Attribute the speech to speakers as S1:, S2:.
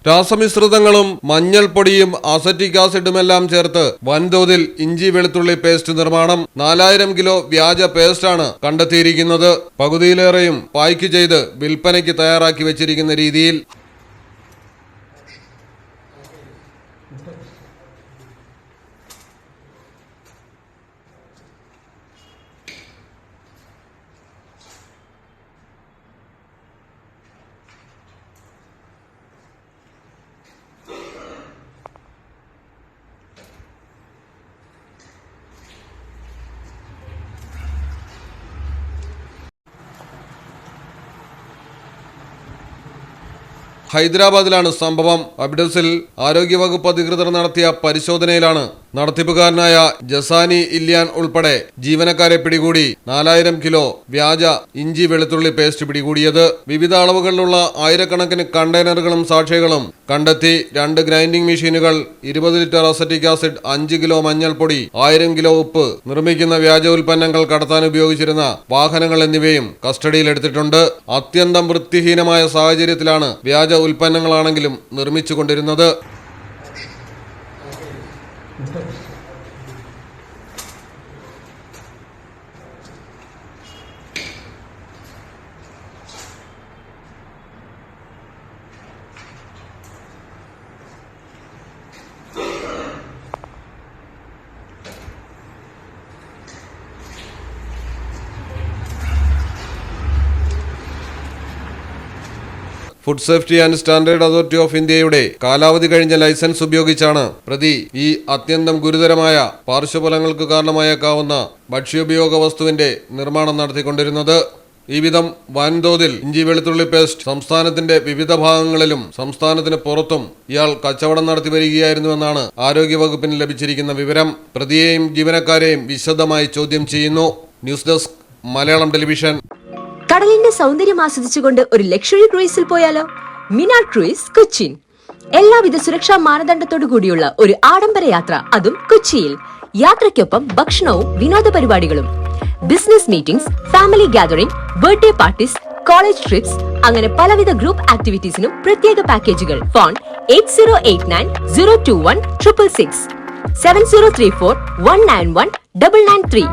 S1: രാസമിശ്രിതങ്ങളും മഞ്ഞൾപ്പൊടിയും അസറ്റിക് ആസിഡുമെല്ലാം ചേർത്ത് വൻതോതിൽ ഇഞ്ചി വെളുത്തുള്ളി പേസ്റ്റ് നിർമ്മാണം. 4000 കിലോ വ്യാജ പേസ്റ്റാണ് കണ്ടെത്തിയിരിക്കുന്നത്. പകുതിയിലേറെയും പായ്ക്ക് ചെയ്ത് വിൽപ്പനയ്ക്ക് തയ്യാറാക്കി വെച്ചിരിക്കുന്ന രീതിയിൽ. ഹൈദരാബാദിലാണ് സംഭവം. അബ്ഡസിൽ ആരോഗ്യവകുപ്പ് അധികൃതർ നടത്തിയ പരിശോധനയിലാണ് നടത്തിപ്പുകാരനായ ജസാനി ഇല്യാൻ ഉൾപ്പെടെ ജീവനക്കാരെ പിടികൂടി 4000 കിലോ വ്യാജ ഇഞ്ചി വെളുത്തുള്ളി പേസ്റ്റ് പിടികൂടിയത്. വിവിധ അളവുകളിലുള്ള ആയിരക്കണക്കിന് കണ്ടെയ്നറുകളും സാക്ഷികളും കണ്ടെത്തി. 2 ഗ്രൈൻഡിംഗ് മെഷീനുകൾ, 20 ലിറ്റർ അസറ്റിക് ആസിഡ്, 5 കിലോ മഞ്ഞൾപ്പൊടി, 1000 കിലോ ഉപ്പ്, നിർമ്മിക്കുന്ന വ്യാജ ഉൽപ്പന്നങ്ങൾ കടത്താൻ ഉപയോഗിച്ചിരുന്ന വാഹനങ്ങൾ എന്നിവയും കസ്റ്റഡിയിലെടുത്തിട്ടുണ്ട്. അത്യന്തം വൃത്തിഹീനമായ സാഹചര്യത്തിലാണ് വ്യാജ ഉൽപ്പന്നങ്ങളാണെങ്കിലും നിർമ്മിച്ചുകൊണ്ടിരുന്നത്. Food safety and standard authority of ഇന്ത്യയുടെ കാലാവധി കഴിഞ്ഞ ലൈസൻസ് ഉപയോഗിച്ചാണ് പ്രതി ഈ അത്യന്തം ഗുരുതരമായ പാർശ്വഫലങ്ങൾക്ക് കാരണമായേക്കാവുന്ന ഭക്ഷ്യോപയോഗ വസ്തുവിന്റെ നിർമ്മാണം നടത്തിക്കൊണ്ടിരുന്നത്. ഈ വിധം വൻതോതിൽ ഇഞ്ചി വെളുത്തുള്ളി പേസ്റ്റ് സംസ്ഥാനത്തിന്റെ വിവിധ ഭാഗങ്ങളിലും സംസ്ഥാനത്തിന് പുറത്തും ഇയാൾ കച്ചവടം നടത്തി വരികയായിരുന്നുവെന്നാണ് ആരോഗ്യവകുപ്പിന് ലഭിച്ചിരിക്കുന്ന വിവരം. പ്രതിയെയും ജീവനക്കാരെയും വിശദമായി ചോദ്യം ചെയ്യുന്നു. News desk, Malayalam television.
S2: കടലിന്റെ സൗന്ദര്യം ആസ്വദിച്ചുകൊണ്ട് ഒരു ലക്ഷറി ക്രൂയിസിൽ പോയാലോ? മിനാർ ക്രൂയിസ്, കൊച്ചിൻ. എല്ലാവിധ സുരക്ഷാ മാനദണ്ഡത്തോടു കൂടിയുള്ള ഒരു ആഡംബര യാത്ര, അതും കൊച്ചിയിൽ. യാത്രയ്ക്കൊപ്പം ഭക്ഷണവും വിനോദ പരിപാടികളും, business meetings, family gathering, birthday parties, college TRIPS, അങ്ങനെ പലവിധ ഗ്രൂപ്പ് ആക്ടിവിറ്റീസിനും പ്രത്യേക പാക്കേജുകൾ. ഫോൺ 8089 021 666 7034 191 993.